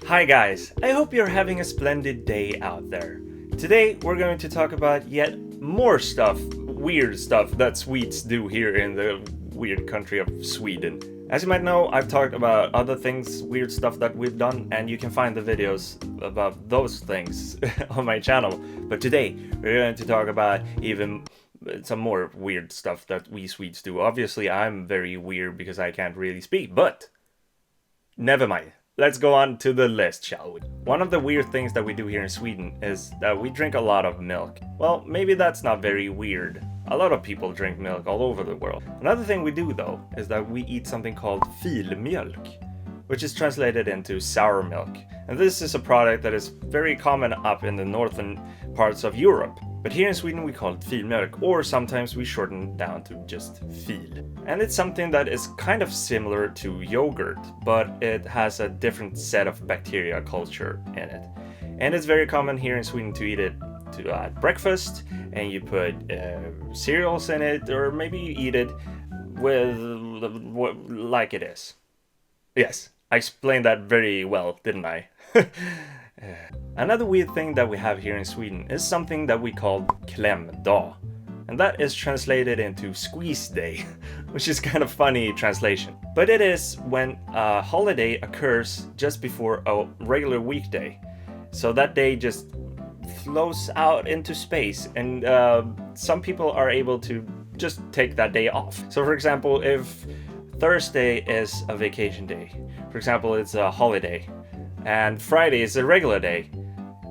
Hi guys, I hope you're having a splendid day out there. Today we're going to talk about yet more stuff, weird stuff that Swedes do here in the weird country of Sweden. As you might know, I've talked about other things, weird stuff that we've done, and you can find the videos about those things on my channel. But today we're going to talk about even some more weird stuff that we Swedes do. Obviously I'm very weird because I can't really speak, but never mind. Let's go on to the list, shall we? One of the weird things that we do here in Sweden is that we drink a lot of milk. Well, maybe that's not very weird. A lot of people drink milk all over the world. Another thing we do though is that we eat something called filmjölk, which is translated into sour milk. And this is a product that is very common up in the northern parts of Europe. But here in Sweden we call it filmjölk, or sometimes we shorten it down to just fil. And it's something that is kind of similar to yogurt, but it has a different set of bacteria culture in it. And it's very common here in Sweden to eat it at breakfast, and you put cereals in it, or maybe you eat it with like it is. Yes, I explained that very well, didn't I? Another weird thing that we have here in Sweden is something that we call klämdag. And that is translated into squeeze day, which is kind of funny translation. But it is when a holiday occurs just before a regular weekday. So that day just flows out into space, and some people are able to just take that day off. So for example, if Thursday is a vacation day, for example it's a holiday, and Friday is a regular day,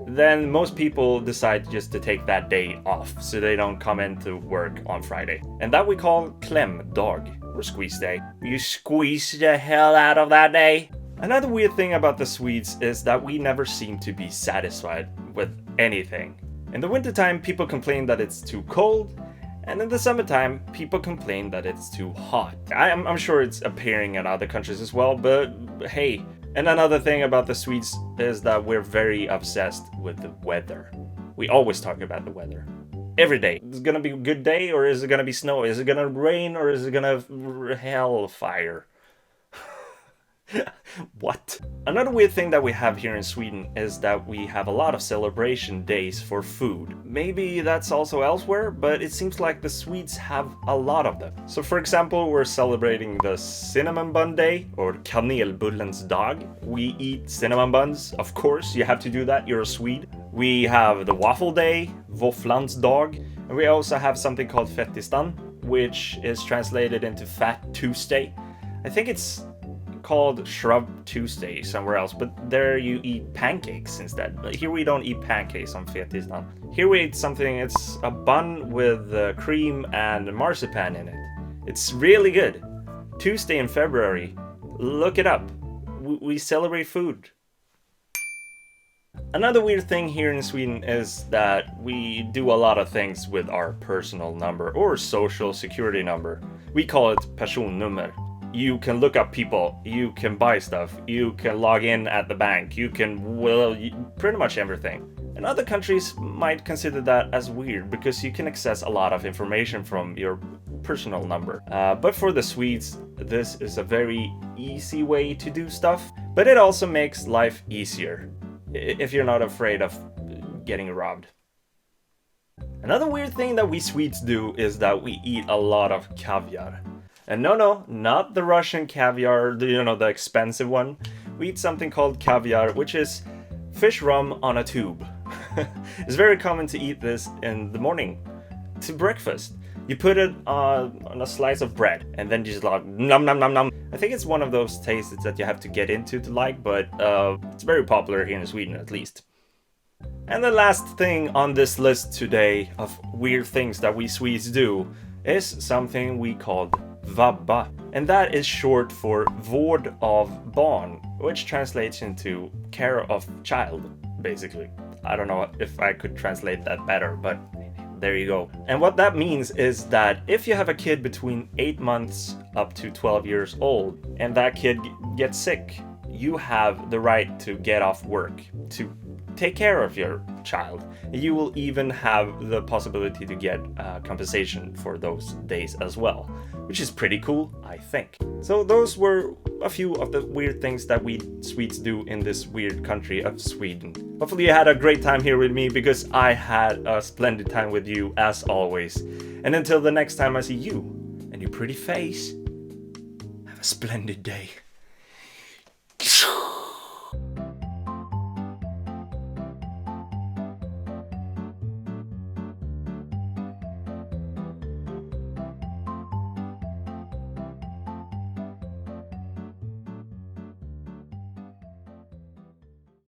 then most people decide just to take that day off so they don't come into work on Friday. And that we call klämdag, or squeeze day. You squeeze the hell out of that day. Another weird thing about the Swedes is that we never seem to be satisfied with anything. In the wintertime, people complain that it's too cold, and in the summertime, people complain that it's too hot. I'm sure it's appearing in other countries as well, but hey. And another thing about the Swedes is that we're very obsessed with the weather. We always talk about the weather. Every day. Is it gonna be a good day, or is it gonna be snow? Is it gonna rain, or is it gonna hellfire? What? Another weird thing that we have here in Sweden is that we have a lot of celebration days for food. Maybe that's also elsewhere, but it seems like the Swedes have a lot of them. So for example, we're celebrating the cinnamon bun day, or kanelbullens dag. We eat cinnamon buns, of course, you have to do that, you're a Swede. We have the waffle day, våfflans dag, and we also have something called fettisdagen, which is translated into Fat Tuesday. I think it's called Shrub Tuesday somewhere else, but there you eat pancakes instead. But here we don't eat pancakes on fettisdagen. Here we eat something, it's a bun with cream and marzipan in it. It's really good. Tuesday in February. Look it up. We celebrate food. Another weird thing here in Sweden is that we do a lot of things with our personal number or social security number. We call it personnummer. You can look up people, you can buy stuff, you can log in at the bank, you can, well, pretty much everything. And other countries might consider that as weird because you can access a lot of information from your personal number. But for the Swedes, this is a very easy way to do stuff, but it also makes life easier if you're not afraid of getting robbed. Another weird thing that we Swedes do is that we eat a lot of caviar. And no, not the Russian caviar, the expensive one. We eat something called caviar, which is fish rum on a tube. It's very common to eat this in the morning to breakfast. You put it on a slice of bread, and then you just like nom nom nom nom. I think it's one of those tastes that you have to get into to like, but it's very popular here in Sweden at least. And the last thing on this list today of weird things that we Swedes do is something we call vabba, and that is short for vård av barn, which translates into care of child, basically. I don't know if I could translate that better, but there you go. And what that means is that if you have a kid between 8 months up to 12 years old, and that kid gets sick, you have the right to get off work to take care of your child. You will even have the possibility to get compensation for those days as well, which is pretty cool, I think. So those were a few of the weird things that we Swedes do in this weird country of Sweden. Hopefully you had a great time here with me, because I had a splendid time with you as always. And until the next time I see you and your pretty face, have a splendid day.